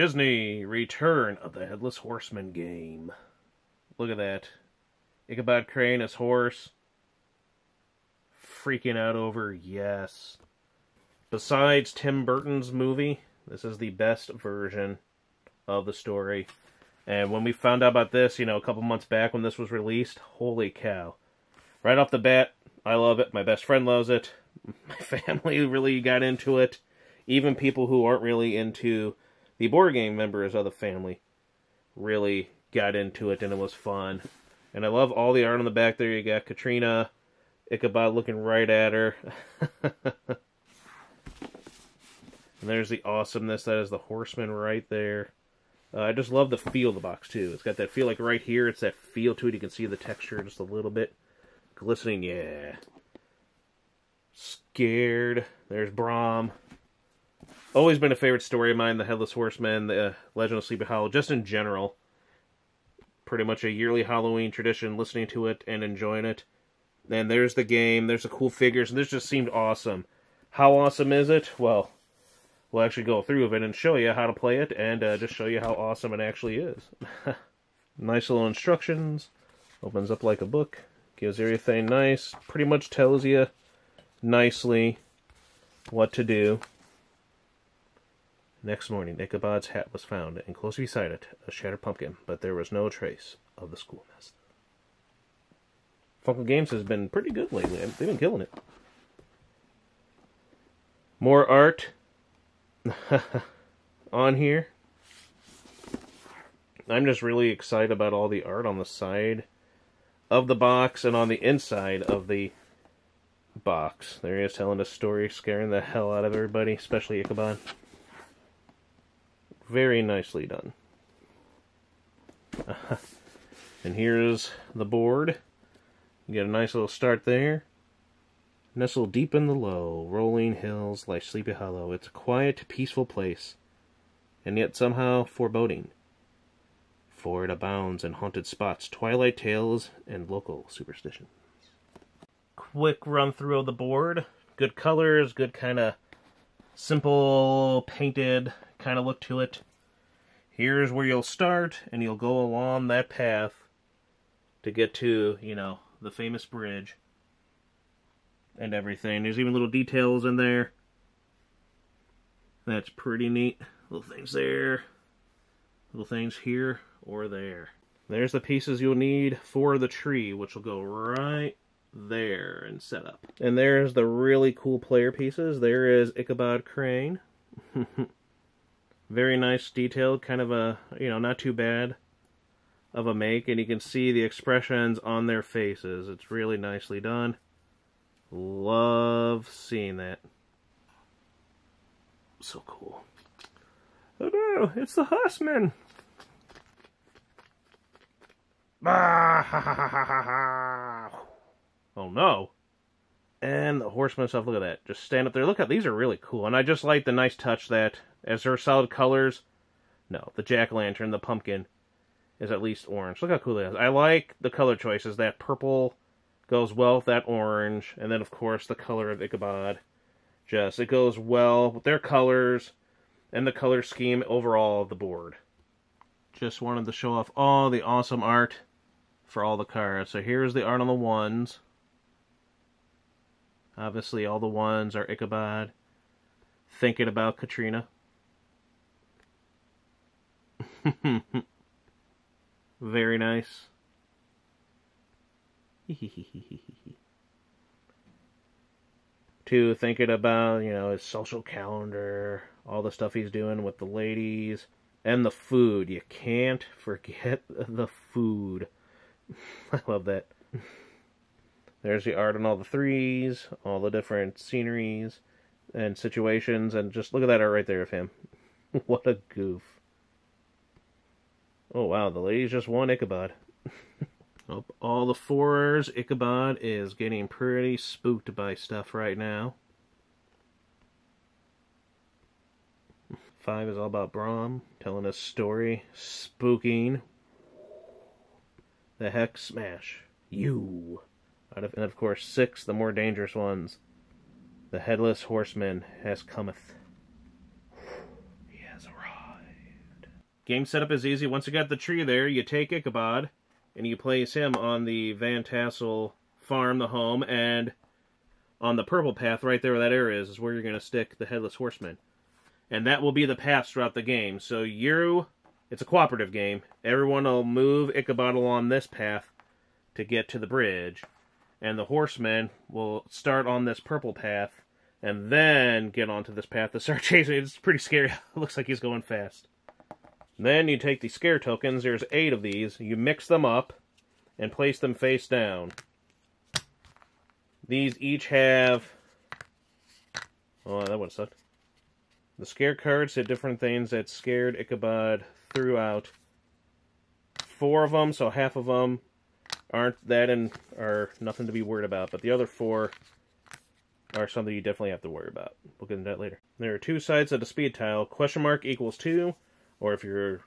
Disney, Return of the Headless Horseman Game. Look at that. Ichabod Crane as horse. Freaking out over, yes. Besides Tim Burton's movie, this is the best version of the story. And when we found out about this, a couple months back when this was released, holy cow. Right off the bat, I love it. My best friend loves it. My family really got into it. Even people who aren't really into the board game members of the family really got into it, and it was fun. And I love all the art on the back there. You got Katrina, Ichabod looking right at her. And there's the awesomeness. That is the horseman right there. I just love the feel of the box, too. It's got that feel like right here. It's that feel to it. You can see the texture just a little bit. Glistening, yeah. Scared. There's Brom. Always been a favorite story of mine, the Headless Horseman, the Legend of Sleepy Hollow, just in general. Pretty much a yearly Halloween tradition, listening to it and enjoying it. And there's the game, there's the cool figures, and this just seemed awesome. How awesome is it? Well, we'll actually go through of it and show you how to play it, and just show you how awesome it actually is. Nice little instructions. Opens up like a book. Gives everything nice. Pretty much tells you nicely what to do. Next morning, Ichabod's hat was found, and close beside it, a shattered pumpkin, but there was no trace of the schoolmaster. Funko Games has been pretty good lately. They've been killing it. More art on here. I'm just really excited about all the art on the side of the box and on the inside of the box. There he is telling a story, scaring the hell out of everybody, especially Ichabod. Very nicely done. And here's the board. You get a nice little start there. Nestled deep in the low, rolling hills like Sleepy Hollow. It's a quiet, peaceful place, and yet somehow foreboding. For it abounds in haunted spots, twilight tales, and local superstitions. Quick run through of the board. Good colors, good kind of simple, painted kind of look to it. Here's where you'll start, and you'll go along that path to get to, the famous bridge and everything. There's even little details in there. That's pretty neat. Little things there. Little things here or there. There's the pieces you'll need for the tree, which will go right there and set up. And there's the really cool player pieces. There is Ichabod Crane. Very nice detailed, kind of a, not too bad of a make. And you can see the expressions on their faces. It's really nicely done. Love seeing that. So cool. Oh no, it's the horseman! Oh no. And the horseman stuff, look at that. Just stand up there. Look at these are really cool. And I just like the nice touch that, as they're solid colors, no, the jack-o'-lantern, the pumpkin, is at least orange. Look how cool it is. I like the color choices. That purple goes well with that orange. And then, of course, the color of Ichabod. It goes well with their colors and the color scheme overall of the board. Just wanted to show off all the awesome art for all the cards. So here's the art on the ones. Obviously, all the ones are Ichabod thinking about Katrina. Very nice. Two, thinking about, his social calendar, all the stuff he's doing with the ladies, and the food. You can't forget the food. I love that. There's the art on all the threes, all the different sceneries and situations, and just look at that art right there of him. What a goof. Oh wow, the ladies just won Ichabod. Oh, all the fours, Ichabod is getting pretty spooked by stuff right now. 5 is all about Brom, telling a story, spooking. The hex smash. You. And of course, 6, the more dangerous ones. The Headless Horseman has cometh. He has arrived. Game setup is easy. Once you got the tree there, you take Ichabod, and you place him on the Van Tassel farm, the home, and on the purple path right there where that area is where you're going to stick the Headless Horseman. And that will be the paths throughout the game. So it's a cooperative game. Everyone will move Ichabod along this path to get to the bridge. And the horseman will start on this purple path and then get onto this path to start chasing. It's pretty scary. It looks like he's going fast. Then you take the scare tokens. There's 8 of these. You mix them up and place them face down. These each have... Oh, that one sucked. The scare cards did different things that scared Ichabod throughout. 4 of them, so half of them aren't that and are nothing to be worried about. But the other 4 are something you definitely have to worry about. We'll get into that later. There are 2 sides of the speed tile. Question mark equals 2. Or if you're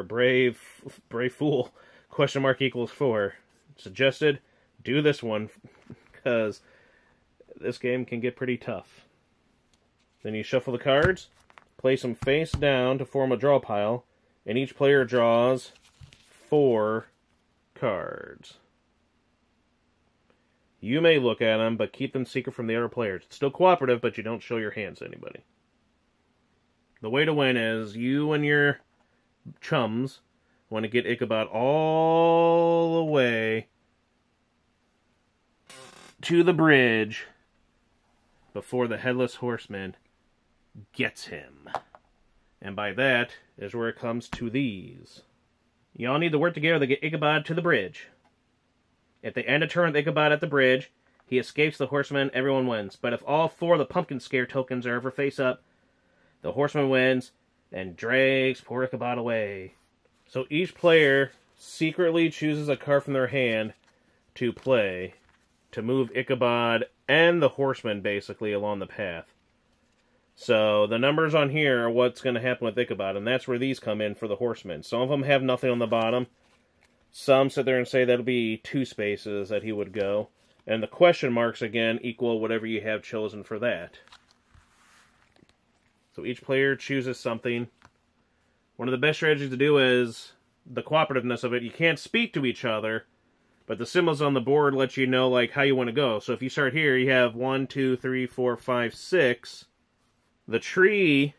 a brave fool, question mark equals 4. Suggested, do this one, because this game can get pretty tough. Then you shuffle the cards, place them face down to form a draw pile, and each player draws 4 cards. You may look at them, but keep them secret from the other players. It's still cooperative, but you don't show your hands to anybody. The way to win is you and your chums want to get Ichabod all the way to the bridge before the Headless Horseman gets him. And by that is where it comes to these. You all need to work together to get Ichabod to the bridge. At the end of turn with Ichabod at the bridge, he escapes the horseman, everyone wins. But if all 4 of the pumpkin scare tokens are ever face up, the horseman wins and drags poor Ichabod away. So each player secretly chooses a card from their hand to play to move Ichabod and the horseman basically along the path. So the numbers on here are what's going to happen with Ichabod, and that's where these come in for the horsemen. Some of them have nothing on the bottom. Some sit there and say that'll be 2 spaces that he would go. And the question marks, again, equal whatever you have chosen for that. So each player chooses something. One of the best strategies to do is the cooperativeness of it. You can't speak to each other, but the symbols on the board let you know like how you want to go. So if you start here, you have 1, 2, 3, 4, 5, 6. The tree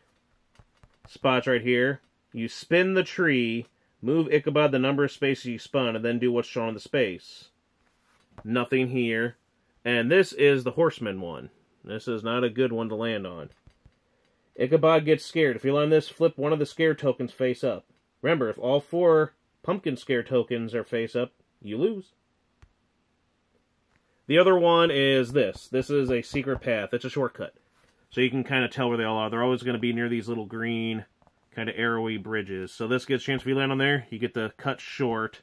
spots right here. You spin the tree, move Ichabod the number of spaces you spun, and then do what's shown on the space. Nothing here. And this is the horseman one. This is not a good one to land on. Ichabod gets scared. If you land this, flip one of the scare tokens face up. Remember, if all 4 pumpkin scare tokens are face up, you lose. The other one is this. This is a secret path. It's a shortcut. So you can kind of tell where they all are. They're always going to be near these little green, kind of arrowy bridges. So this gets a chance if you land on there, you get to cut short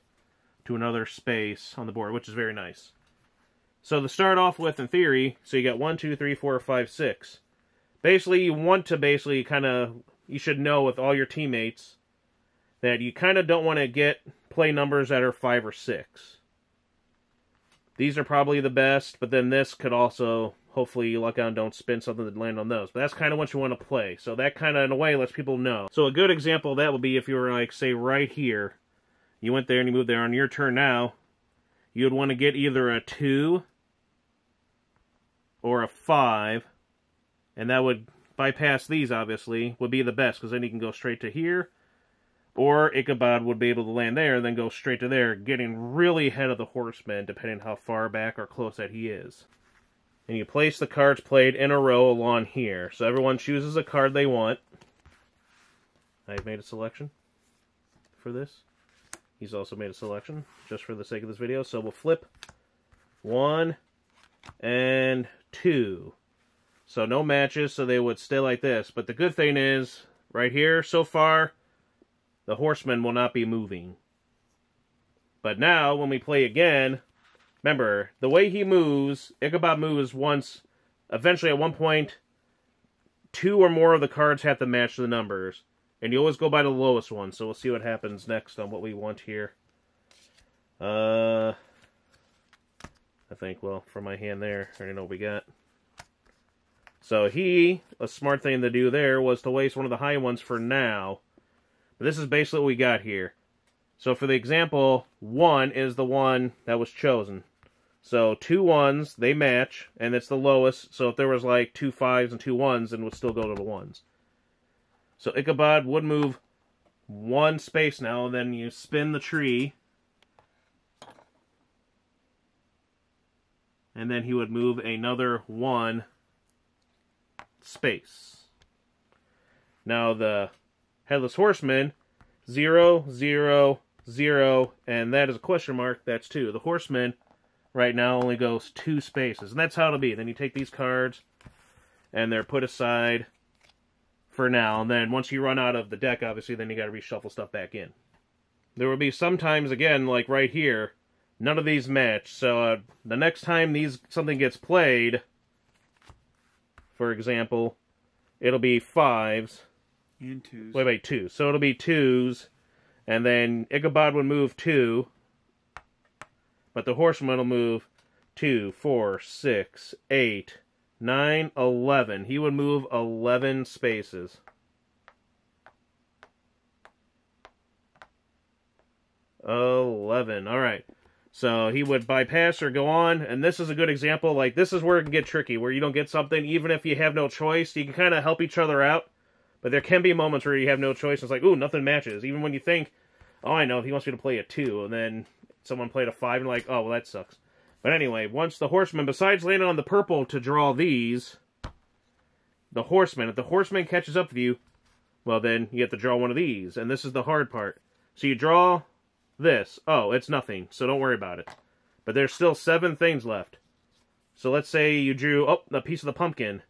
to another space on the board, which is very nice. So to start off with, in theory, so you got 1, 2, 3, 4, 5, 6. Basically, you want to you should know with all your teammates that you kind of don't want to play numbers that are 5 or 6. These are probably the best, but then this could also, hopefully you luck out and don't spin something to land on those. But that's kind of what you want to play. So that kind of, in a way, lets people know. So a good example of that would be if you were, like, say, right here. You went there and you moved there. On your turn now, you would want to get either a 2 or a 5. And that would bypass these, obviously, would be the best, because then you can go straight to here. Or Ichabod would be able to land there and then go straight to there, getting really ahead of the horseman, depending how far back or close that he is. And you place the cards played in a row along here. So everyone chooses a card they want. I've made a selection for this. He's also made a selection, just for the sake of this video. So we'll flip 1 and 2. So no matches, so they would stay like this. But the good thing is, right here, so far, the horseman will not be moving. But now, when we play again, remember, the way he moves, Ichabod moves once, eventually at one point, 2 or more of the cards have to match the numbers. And you always go by the lowest one, so we'll see what happens next on what we want here. I think, well, from my hand there, I already know what we got. So a smart thing to do there was to waste one of the high ones for now. But this is basically what we got here. So for the example, 1 is the one that was chosen. So 2 1s, they match, and it's the lowest. So if there was like 2 5s and 2 1s, then it would still go to the 1s. So Ichabod would move 1 space now, and then you spin the tree. And then he would move another 1 space. Now the Headless Horseman, 0, 0, 0, and that is a question mark, that's 2. The Horseman right now only goes 2 spaces, and that's how it'll be. Then you take these cards, and they're put aside for now, and then once you run out of the deck, obviously, then you gotta reshuffle stuff back in. There will be sometimes, again, like right here, none of these match, so the next time something gets played, for example, it'll be 5s. And 2s. Wait, 2. So it'll be 2s, and then Ichabod would move 2, but the Horseman will move 2, 4, 6, 8, 9, 11. He would move 11 spaces. 11. All right. So he would bypass or go on, and this is a good example. Like, this is where it can get tricky, where you don't get something, even if you have no choice. You can kind of help each other out, but there can be moments where you have no choice. It's like, ooh, nothing matches. Even when you think, oh, I know, he wants me to play a 2, and then someone played a 5, and like, oh, well, that sucks. But anyway, once the Horseman, besides landing on the purple to draw these, the Horseman, if the Horseman catches up with you, well, then you have to draw one of these, and this is the hard part. So you draw this. Oh, it's nothing, so don't worry about it. But there's still 7 things left. So let's say you drew, oh, a piece of the pumpkin.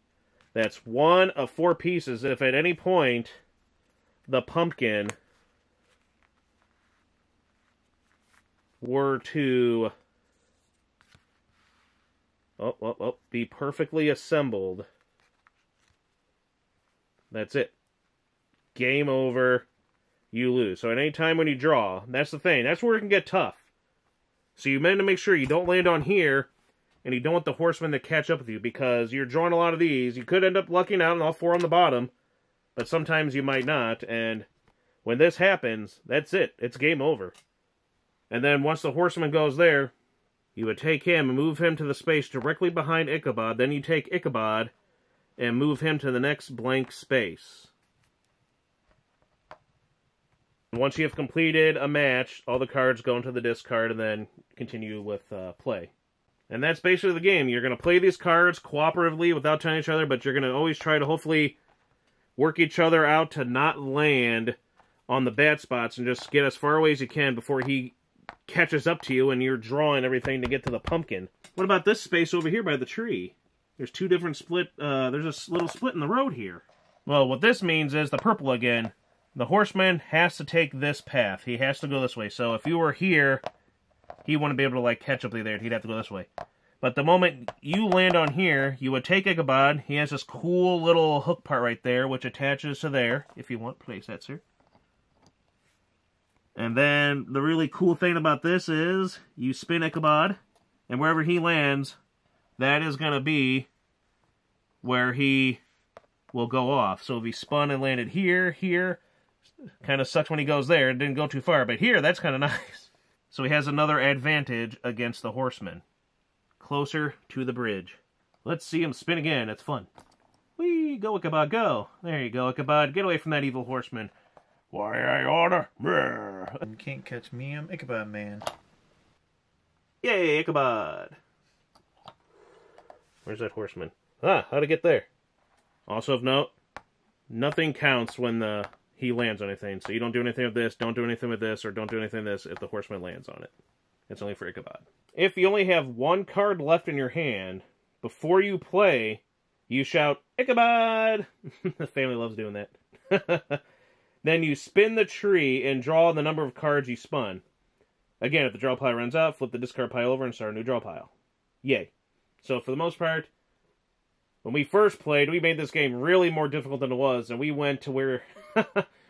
That's 1 of 4 pieces. If at any point the pumpkin were to be perfectly assembled, that's it. Game over. You lose. So at any time when you draw, that's the thing. That's where it can get tough. So you meant to make sure you don't land on here, and you don't want the Horseman to catch up with you, because you're drawing a lot of these. You could end up lucking out on all 4 on the bottom, but sometimes you might not, and when this happens, that's it. It's game over. And then once the Horseman goes there, you would take him and move him to the space directly behind Ichabod. Then you take Ichabod and move him to the next blank space. Once you have completed a match, all the cards go into the discard and then continue with play. And that's basically the game. You're going to play these cards cooperatively without telling each other, but you're going to always try to hopefully work each other out to not land on the bad spots and just get as far away as you can before he catches up to you and you're drawing everything to get to the pumpkin. What about this space over here by the tree? There's 2 different there's a little split in the road here. Well, what this means is the purple again. The Horseman has to take this path. He has to go this way. So if you were here, he wouldn't be able to, like, catch up with you there. He'd have to go this way. But the moment you land on here, you would take Ichabod. He has this cool little hook part right there, which attaches to there. If you want, place that, sir. And then the really cool thing about this is you spin Ichabod, and wherever he lands, that is going to be where he will go off. So if he spun and landed here, kind of sucks when he goes there. It didn't go too far, but here, that's kind of nice. So he has another advantage against the Horseman. Closer to the bridge. Let's see him spin again. It's fun. Whee! Go, Ichabod, go. There you go, Ichabod. Get away from that evil Horseman. Why, I oughta. You can't catch me, I'm Ichabod Man. Yay, Ichabod. Where's that Horseman? Ah, how'd it get there? Also of note, nothing counts when he lands on anything. So you don't do anything with this, don't do anything with this, or don't do anything with this if the Horseman lands on it. It's only for Ichabod. If you only have 1 card left in your hand, before you play, you shout, Ichabod! The family loves doing that. Then you spin the tree and draw the number of cards you spun. Again, if the draw pile runs out, flip the discard pile over and start a new draw pile. Yay. So for the most part, when we first played, we made this game really more difficult than it was, and we went to where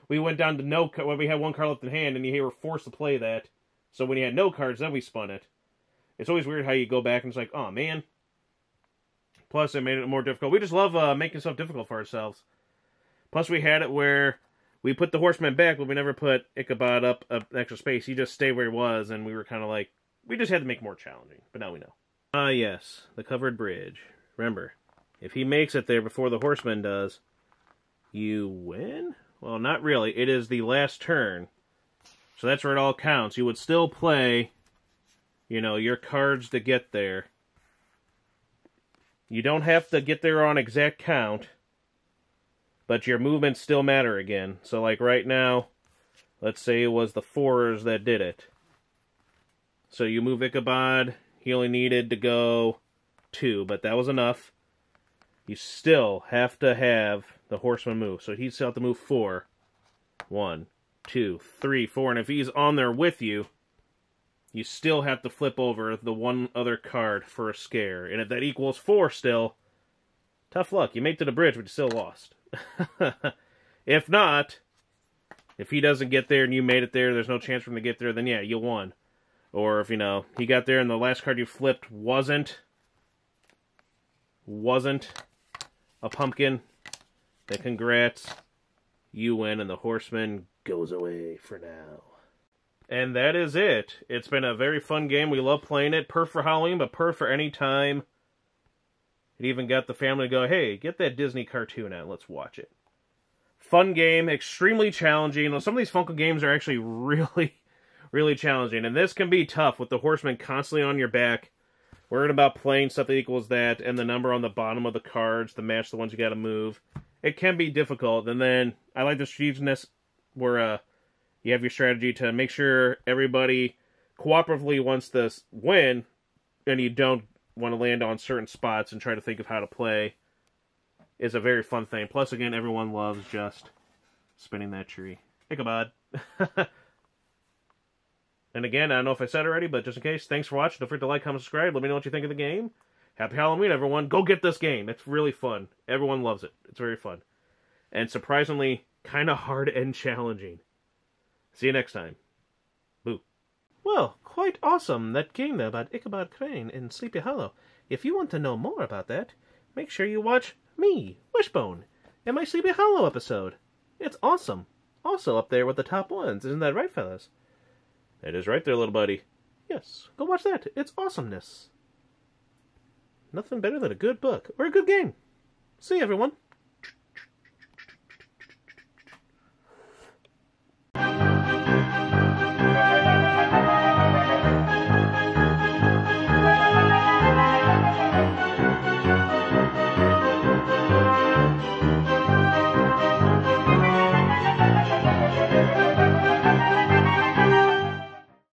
we went down to when we had 1 card left in hand, and you were forced to play that. So when you had no cards, then we spun it. It's always weird how you go back and it's like, oh man. Plus, it made it more difficult. We just love making stuff difficult for ourselves. Plus, we had it where we put the horseman back, but we never put Ichabod up an extra space. He just stayed where he was, and we were kind of like, we just had to make it more challenging. But now we know. Ah, yes, the covered bridge. Remember, if he makes it there before the horseman does, you win? Well, not really. It is the last turn. So that's where it all counts. You would still play, you know, your cards to get there. You don't have to get there on exact count, but your movements still matter again. So like right now, let's say it was the 4s that did it. So you move Ichabod, he only needed to go 2, but that was enough. You still have to have the horseman move. So he'd still have to move 4. 1, 2, 3, 4. And if he's on there with you, you still have to flip over the one other card for a scare. And if that equals 4 still, tough luck. You made it to the bridge, but you still lost. If not, if he doesn't get there and you made it there, there's no chance for him to get there, then yeah, you won. Or if, you know, he got there and the last card you flipped wasn't a pumpkin, then congrats. You win and the horseman goes away for now. And that is it. It's been a very fun game. We love playing it. Perfect for Halloween, but perfect for any time. It even got the family to go, hey, get that Disney cartoon out. Let's watch it. Fun game. Extremely challenging. Some of these Funko games are actually really challenging. And this can be tough with the horseman constantly on your back. Worrying about playing stuff that equals that. And the number on the bottom of the cards to match the ones you got to move. It can be difficult. And then I like the strateginess where you have your strategy to make sure everybody cooperatively wants to win, and you don't want to land on certain spots and try to think of how to play. Is a very fun thing. Plus, again, everyone loves just spinning that tree. Ichabod. And again, I don't know if I said it already, but just in case, thanks for watching. Don't forget to like, comment, subscribe. Let me know what you think of the game. Happy Halloween, everyone. Go get this game. It's really fun. Everyone loves it. It's very fun. And surprisingly, kind of hard and challenging. See you next time. Boo. Well, quite awesome, that game there about Ichabod Crane in Sleepy Hollow. If you want to know more about that, make sure you watch me, Wishbone, and my Sleepy Hollow episode. It's awesome. Also up there with the top ones. Isn't that right, fellas? That is right there, little buddy. Yes, go watch that. It's awesomeness. Nothing better than a good book or a good game. See you, everyone.